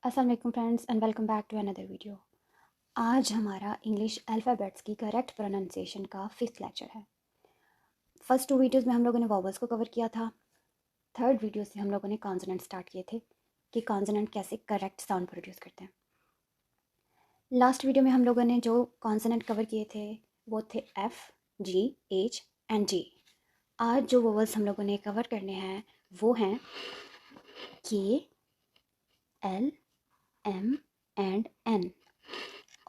अस्सलाम वालेकुम friends and welcome back to another video. आज हमारा इंग्लिश अल्फ़ाबेट्स की करेक्ट प्रोनाउंसिएशन का 5th लेक्चर है। फर्स्ट 2 वीडियोस में हम लोगों ने वॉवल्स को कवर किया था। थर्ड वीडियो से हम लोगों ने कॉन्सोनेंट स्टार्ट किए थे कि कॉन्सोनेंट कैसे करेक्ट साउंड प्रोड्यूस करते हैं। लास्ट वीडियो में हम लोगों ने जो कॉन्सोनेंट कवर किए थे वो थे एफ, जी, एच एंड जी। आज जो वॉवल्स हम लोगों ने कवर करने हैं वो हैं K, L, M and N.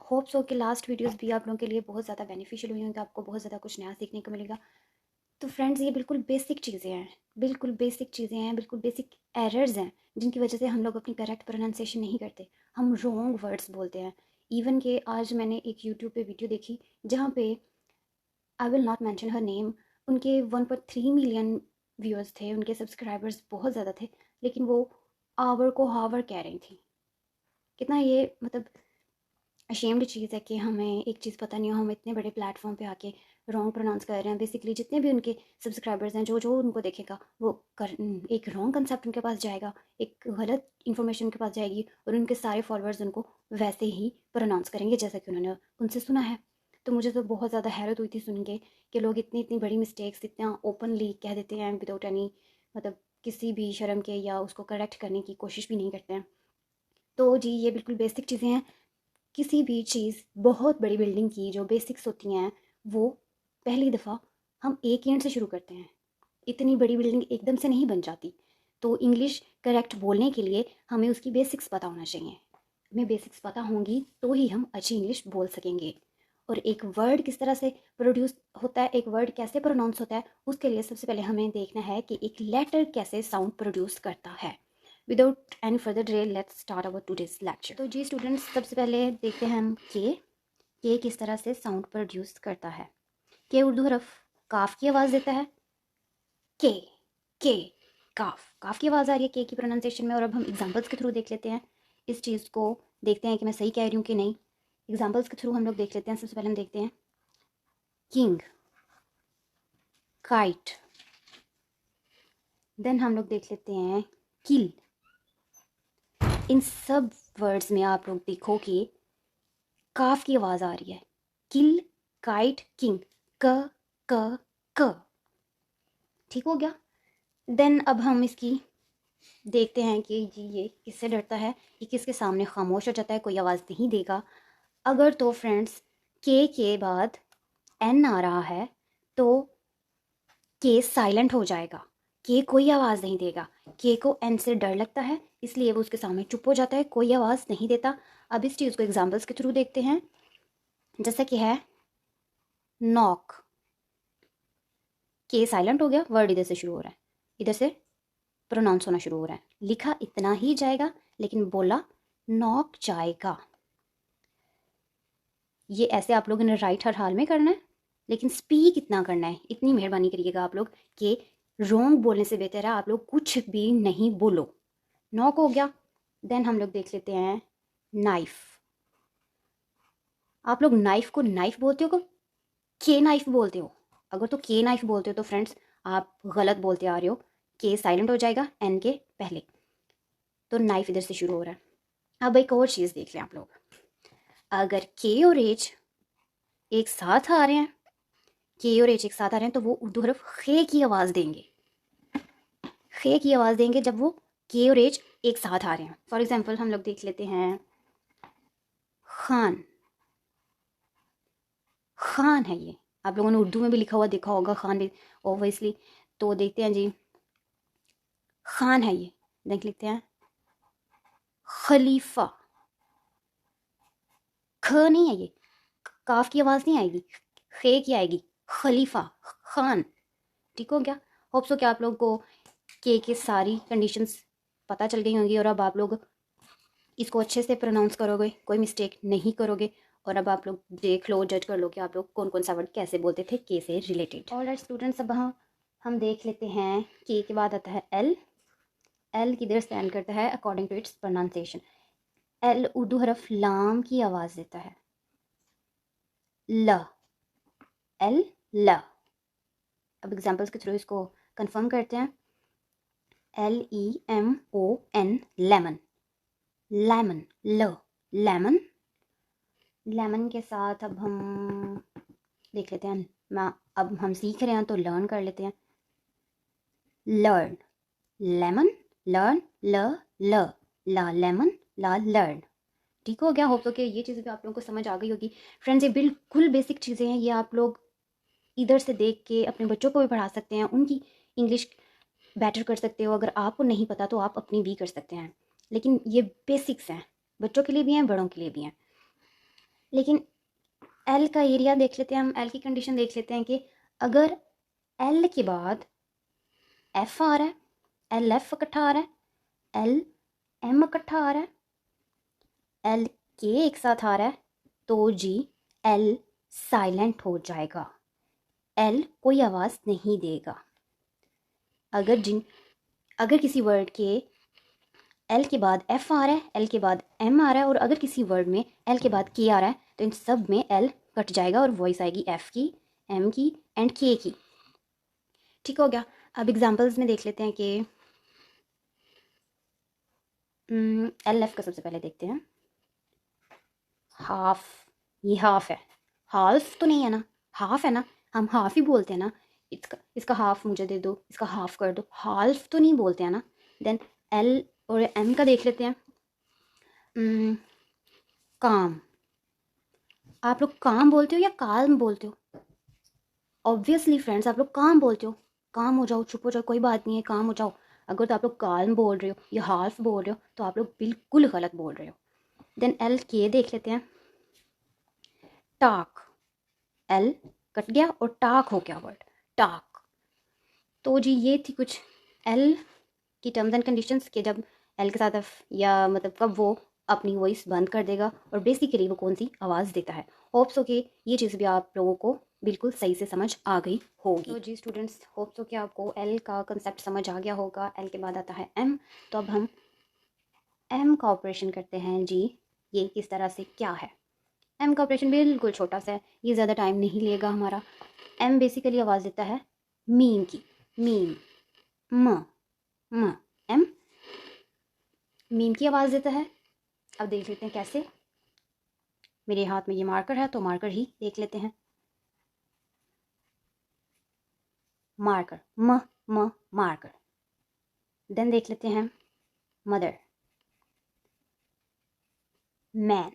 Hope so कि लास्ट वीडियोस भी आप लोगों के लिए बहुत ज़्यादा बेनिफिशियल हुई होंगी, आपको बहुत ज़्यादा कुछ नया सीखने को मिलेगा। तो फ्रेंड्स, ये बिल्कुल बेसिक चीज़ें हैं, बिल्कुल बेसिक चीज़ें हैं, बिल्कुल बेसिक एरर्स हैं जिनकी वजह से हम लोग अपनी करेक्ट प्रोनाउंसिएशन नहीं करते, हम रॉन्ग वर्ड्स बोलते हैं। इवन कि आज मैंने एक यूट्यूब पे वीडियो देखी जहाँ पे I will not mention her name, उनके 1.3 मिलियन व्यूअर्स थे, उनके सब्सक्राइबर्स बहुत ज़्यादा थे, लेकिन वो आवर को हावर कह रही थी। कितना ये मतलब अशेम्ड चीज़ है कि हमें एक चीज़ पता नहीं हो, हम इतने बड़े प्लेटफॉर्म पे आके रॉन्ग प्रोनाउंस कर रहे हैं। बेसिकली जितने भी उनके सब्सक्राइबर्स हैं, जो जो उनको देखेगा वो एक रॉन्ग कंसेप्ट उनके पास जाएगा, एक गलत इन्फॉर्मेशन उनके पास जाएगी और उनके सारे फॉलोअर्स उनको वैसे ही प्रोनाउंस करेंगे जैसा कि उन्होंने उनसे सुना है। तो मुझे तो बहुत ज़्यादा हैरत हुई थी सुन के कि लोग इतनी इतनी बड़ी मिस्टेक्स इतना ओपनली कह देते हैं विदाउट एनी मतलब किसी भी शर्म के, या उसको करेक्ट करने की कोशिश भी नहीं करते हैं। तो जी, ये बिल्कुल बेसिक चीज़ें हैं। किसी भी चीज़, बहुत बड़ी बिल्डिंग की जो बेसिक्स होती हैं वो पहली दफ़ा हम एक ईंट से शुरू करते हैं। इतनी बड़ी बिल्डिंग एकदम से नहीं बन जाती। तो इंग्लिश करेक्ट बोलने के लिए हमें उसकी बेसिक्स पता होना चाहिए। हमें बेसिक्स पता होंगी तो ही हम अच्छी इंग्लिश बोल सकेंगे। और एक वर्ड किस तरह से प्रोड्यूस होता है, एक वर्ड कैसे प्रोनाउंस होता है, उसके लिए सबसे पहले हमें देखना है कि एक लेटर कैसे साउंड प्रोड्यूस करता है। Without any further delay let's start our today's lecture. तो जी स्टूडेंट्स, सबसे पहले देखते हैं हम के किस तरह से साउंड प्रोड्यूस करता है। के उर्दू हरफ काफ की आवाज़ देता है। के के काफ काफ की आवाज़ आ रही है के की प्रोनाउंसिएशन में। और अब हम एग्जांपल्स के थ्रू देख लेते हैं इस चीज़ को, देखते हैं कि मैं सही कह रही हूँ कि नहीं। एग्जांपल्स के थ्रू हम लोग देख लेते हैं। सबसे पहले हम देखते हैं किंग, काइट। देन हम लोग देख लेते हैं किल। इन सब वर्ड्स में आप लोग देखो कि काफ की आवाज़ आ रही है। किल, काइट, किंग, क क क। ठीक हो गया। देन अब हम इसकी देखते हैं कि जी ये किससे डरता है, ये किसके सामने खामोश हो जाता है, कोई आवाज़ नहीं देगा। अगर तो फ्रेंड्स के बाद एन आ रहा है तो के साइलेंट हो जाएगा, के कोई आवाज़ नहीं देगा। के को एन से डर लगता है इसलिए वो उसके सामने चुप हो जाता है, कोई आवाज़ नहीं देता। अब इस चीज़ को एग्जाम्पल्स के थ्रू देखते हैं। जैसा कि है नॉक, के साइलेंट हो गया, वर्ड इधर से शुरू हो रहा है, इधर से प्रोनाउंस होना शुरू हो रहा है। लिखा इतना ही जाएगा लेकिन बोला नॉक जाएगा। ये ऐसे आप लोगों ने राइट हर हाल में करना है, लेकिन स्पीक इतना करना है, इतनी मेहरबानी करिएगा आप लोग कि रोंग बोलने से बेहतर है आप लोग कुछ भी नहीं बोलो। नॉक हो गया। देन हम लोग देख लेते हैं नाइफ। आप लोग नाइफ को नाइफ बोलते हो के नाइफ बोलते हो? अगर तो के नाइफ बोलते हो तो फ्रेंड्स आप गलत बोलते आ रहे हो। के साइलेंट हो जाएगा एन के पहले, तो नाइफ इधर से शुरू हो रहा है। अब एक और चीज़ देख लें आप लोग। अगर के और एच एक साथ आ रहे हैं, के और एच एक साथ आ रहे हैं, तो वो उर्दू हरफ खे की आवाज़ देंगे। खे की आवाज़ देंगे जब वो के और एच एक साथ आ रहे हैं। फॉर एग्जाम्पल हम लोग देख लेते हैं खान। खान है ये, आप लोगों ने उर्दू में भी लिखा हुआ देखा होगा खान भी ओबियसली। तो देखते हैं जी, खान है ये। देख लेते हैं खलीफा। ख नहीं है ये, काफ की आवाज़ नहीं आएगी, खे की आएगी। खलीफा, खान। ठीक हो गया। होप सो क्या आप लोगों को के सारी कंडीशंस पता चल गई होंगी और अब आप लोग इसको अच्छे से प्रोनाउंस करोगे, कोई मिस्टेक नहीं करोगे। और अब आप लोग देख लो, जज कर लो कि आप लोग कौन कौन सा वर्ड कैसे बोलते थे के से रिलेटेड। ऑलराइट स्टूडेंट्स, अब हम देख लेते हैं के बाद आता है एल। एल किधर स्टैंड करता है according to its pronunciation. L Urdu हरफ लाम की आवाज़ देता है। ल, एल, ल। अब एग्जाम्पल्स के थ्रू इसको कंफर्म करते हैं। LEMON, lemon. लेमन, ल, लेमन। लेमन के साथ अब हम देख लेते हैं, अब हम सीख रहे हैं तो लर्न कर लेते हैं। लर्न, लेमन, लर्न, ल, ला लेमन, ला लर्न। ठीक हो गया। होप तो कि ये चीज़ें भी आप लोगों को समझ आ गई होगी। फ्रेंड्स, ये बिल्कुल बेसिक चीज़ें हैं, ये आप लोग इधर से देख के अपने बच्चों को भी पढ़ा सकते हैं, उनकी इंग्लिश बेटर कर सकते हो। अगर आपको नहीं पता तो आप अपनी भी कर सकते हैं, लेकिन ये बेसिक्स हैं, बच्चों के लिए भी हैं, बड़ों के लिए भी हैं। लेकिन एल का एरिया देख लेते हैं हम, एल की कंडीशन देख लेते हैं कि अगर एल के बाद एफ आ रहा है, एल एफ इकट्ठा आ रहा है, एल एम इकट्ठा आ रहा है, एल के एक साथ आ रहा है, तो जी एल साइलेंट हो जाएगा, एल कोई आवाज़ नहीं देगा। अगर किसी वर्ड के एल के बाद एफ आ रहा है, एल के बाद एम आ रहा है, और अगर किसी वर्ड में एल के बाद के आ रहा है, तो इन सब में एल कट जाएगा और वॉइस आएगी एफ की, एम की एंड के की। ठीक हो गया। अब एग्जांपल्स में देख लेते हैं कि एल एफ का सबसे पहले देखते हैं। हाफ, ये हाफ है, हाफ तो नहीं है ना, हाफ है ना, हम हाफ ही बोलते हैं ना। इसका हाफ मुझे दे दो, इसका हाफ कर दो, हाफ तो नहीं बोलते हैं ना। देन एल और एम का देख लेते हैं। काम, आप लोग काम बोलते हो या काल्म बोलते हो? ऑब्वियसली फ्रेंड्स, आप लोग काम बोलते हो। काम हो जाओ, चुप हो जाओ, कोई बात नहीं है, काम हो जाओ। अगर तो आप लोग काल्म बोल रहे हो या हाफ बोल रहे हो तो आप लोग बिल्कुल गलत बोल रहे हो। देन एल के देख लेते हैं। टाक, एल कट गया और टाक हो गया वर्ड, टाक। तो जी ये थी कुछ एल की टर्म्स एंड कंडीशंस के जब एल के साथ एफ, या मतलब कब वो अपनी वॉइस बंद कर देगा और बेसिकली वो कौन सी आवाज़ देता है। होप्स सो कि ये चीज़ भी आप लोगों को बिल्कुल सही से समझ आ गई होगी। तो जी स्टूडेंट्स, होप्स सो कि आपको एल का कंसेप्ट समझ आ गया होगा। एल के बाद आता है एम, तो अब हम एम का ऑपरेशन करते हैं जी। ये किस तरह से क्या है? एम का ऑपरेशन बिल्कुल छोटा सा है, ये ज़्यादा टाइम नहीं लेगा हमारा। एम बेसिकली आवाज़ देता है मीम की, मीम, म एम मीम की आवाज़ देता है। अब देख लेते हैं कैसे। मेरे हाथ में ये मार्कर है तो मार्कर ही देख लेते हैं। मार्कर, म मार्कर। देन देख लेते हैं मदर, मैन।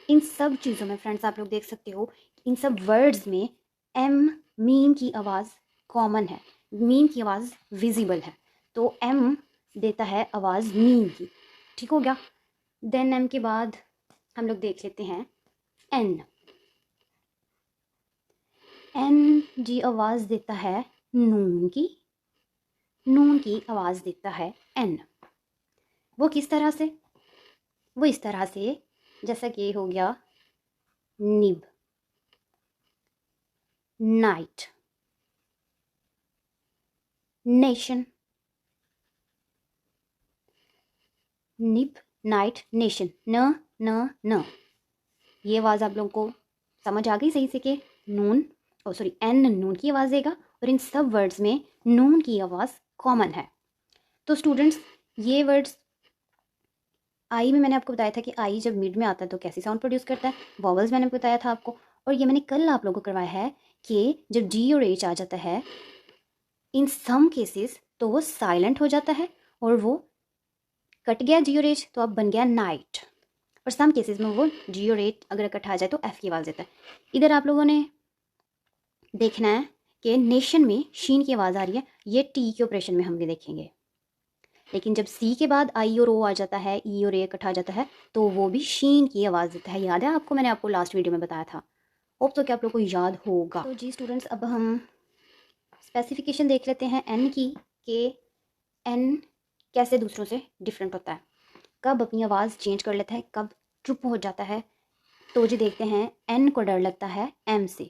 इन सब चीज़ों में फ्रेंड्स आप लोग देख सकते हो, इन सब वर्ड्स में एम मीम की आवाज़ कॉमन है, मीम की आवाज़ विजिबल है, तो एम देता है आवाज़ मीम की। ठीक हो गया। देन एम के बाद हम लोग देख लेते हैं एन। एन जी आवाज़ देता है नून की, नून की आवाज़ देता है एन। वो किस तरह से? वो इस तरह से जैसा कि हो गया nib, night, nation, nib night nation, न न न। ये आवाज़ आप लोगों को समझ आ गई सही से कि नून, ओ सॉरी, एन नून की आवाज़ देगा और इन सब वर्ड्स में नून की आवाज़ कॉमन है। तो स्टूडेंट्स, ये वर्ड्स आई में मैंने आपको बताया था कि आई जब मिड में आता है तो कैसी साउंड प्रोड्यूस करता है, वॉवल्स मैंने बताया था आपको। और ये मैंने कल आप लोगों को करवाया है कि जब जी और एच आ जाता है इन सम केसेस तो वो साइलेंट हो जाता है, और वो कट गया जी और एच तो अब बन गया नाइट। और सम केसेस में वो जी और एच अगर इकट्ठा आ जाए तो एफ की आवाज़ देता है। इधर आप लोगों ने देखना है कि नेशन में शीन की आवाज़ आ रही है, ये टी के ऑपरेशन में हम भी देखेंगे। लेकिन जब सी के बाद आई और ओ आ जाता है, ई और ए इकट्ठा आ जाता है, तो वो भी शीन की आवाज़ देता है। याद है आपको? मैंने आपको लास्ट वीडियो में बताया था। होप तो क्या आप लोग को याद होगा। तो जी स्टूडेंट्स, अब हम स्पेसिफिकेशन देख लेते हैं एन की, कि एन कैसे दूसरों से डिफरेंट होता है, कब अपनी आवाज़ चेंज कर लेता है, कब चुप हो जाता है। तो जी देखते हैं, एन को डर लगता है एम से,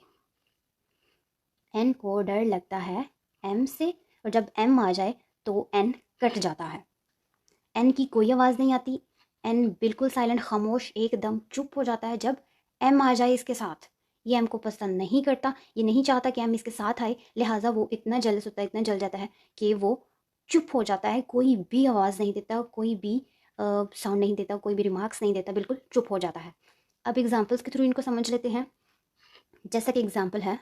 एन को डर लगता है एम से, और जब एम आ जाए तो एन कट जाता है। एन की कोई आवाज़ नहीं आती, एन बिल्कुल साइलेंट, खामोश, एकदम चुप हो जाता है जब एम आ जाए इसके साथ। ये एम को पसंद नहीं करता, ये नहीं चाहता कि एम इसके साथ आए, लिहाजा वो इतना जलस होता है, इतना जल जाता है कि वो चुप हो जाता है, कोई भी आवाज़ नहीं देता, कोई भी साउंड नहीं देता, कोई भी रिमार्क्स नहीं देता, बिल्कुल चुप हो जाता है। अब एग्जांपल्स के थ्रू इनको समझ लेते हैं। जैसा कि एग्जांपल है,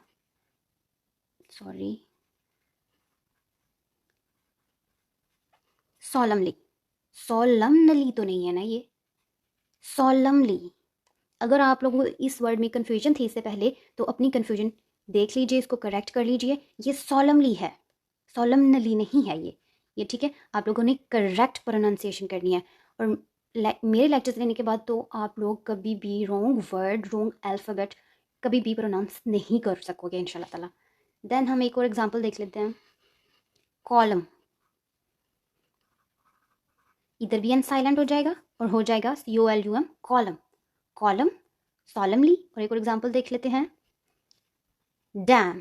सॉरी, सॉलमली। सॉलमनली तो नहीं है ना ये, सॉलमली। अगर आप लोगों को इस वर्ड में कन्फ्यूजन थी इससे पहले, तो अपनी कन्फ्यूजन देख लीजिए, इसको करेक्ट कर लीजिए। ये सॉलमली है, सॉलमनली नहीं है ये ठीक है। आप लोगों ने करेक्ट प्रोनाउंसिएशन करनी है। और मेरे लेक्चर्स लेने के बाद तो आप लोग कभी भी रॉन्ग वर्ड, रॉन्ग अल्फ़ाबेट कभी भी प्रोनाउंस नहीं कर सकोगे इंशाल्लाह ताला। देन हम एक और एग्जांपल देख लेते हैं। कॉलम, इधर भी एन साइलेंट हो जाएगा और हो जाएगा COLUM, कॉलम। Column, solemnly. और एक और एग्जांपल देख लेते हैं, डैम।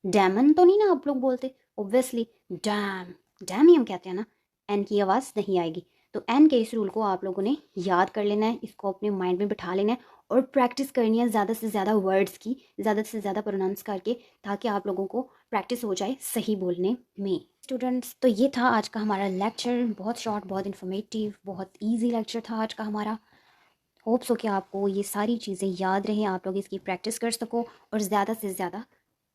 डैमन तो नहीं ना आप लोग बोलते, ऑब्वियसली डैम, डैम ही हम कहते हैं ना, एन की आवाज़ नहीं आएगी। तो एन के इस रूल को आप लोगों ने याद कर लेना है, इसको अपने माइंड में बिठा लेना है और प्रैक्टिस करनी है ज़्यादा से ज़्यादा वर्ड्स की, ज़्यादा से ज़्यादा प्रोनाउंस करके, ताकि आप लोगों को प्रैक्टिस हो जाए सही बोलने में। स्टूडेंट्स, तो ये था आज का हमारा लेक्चर, बहुत शॉर्ट, बहुत इन्फॉर्मेटिव, बहुत ईजी लेक्चर था आज का हमारा। होप्स हो कि आपको ये सारी चीज़ें याद रहें, आप लोग इसकी प्रैक्टिस कर सको और ज़्यादा से ज़्यादा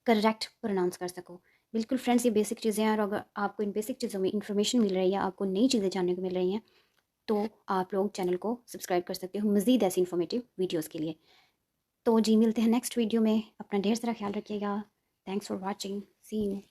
करेक्ट प्रोनाउंस कर सको। बिल्कुल फ्रेंड्स, ये बेसिक चीज़ें हैं और अगर आपको इन बेसिक चीज़ों में इन्फॉर्मेशन मिल रही है, आपको नई चीज़ें जानने को मिल रही हैं, तो आप लोग चैनल को सब्सक्राइब कर सकते हो मज़ीद ऐसी इन्फॉर्मेटिव वीडियोज़ के लिए। तो जी, मिलते हैं नेक्स्ट वीडियो में, अपना ढेर सारा ख्याल रखिएगा। Thanks for watching, see you.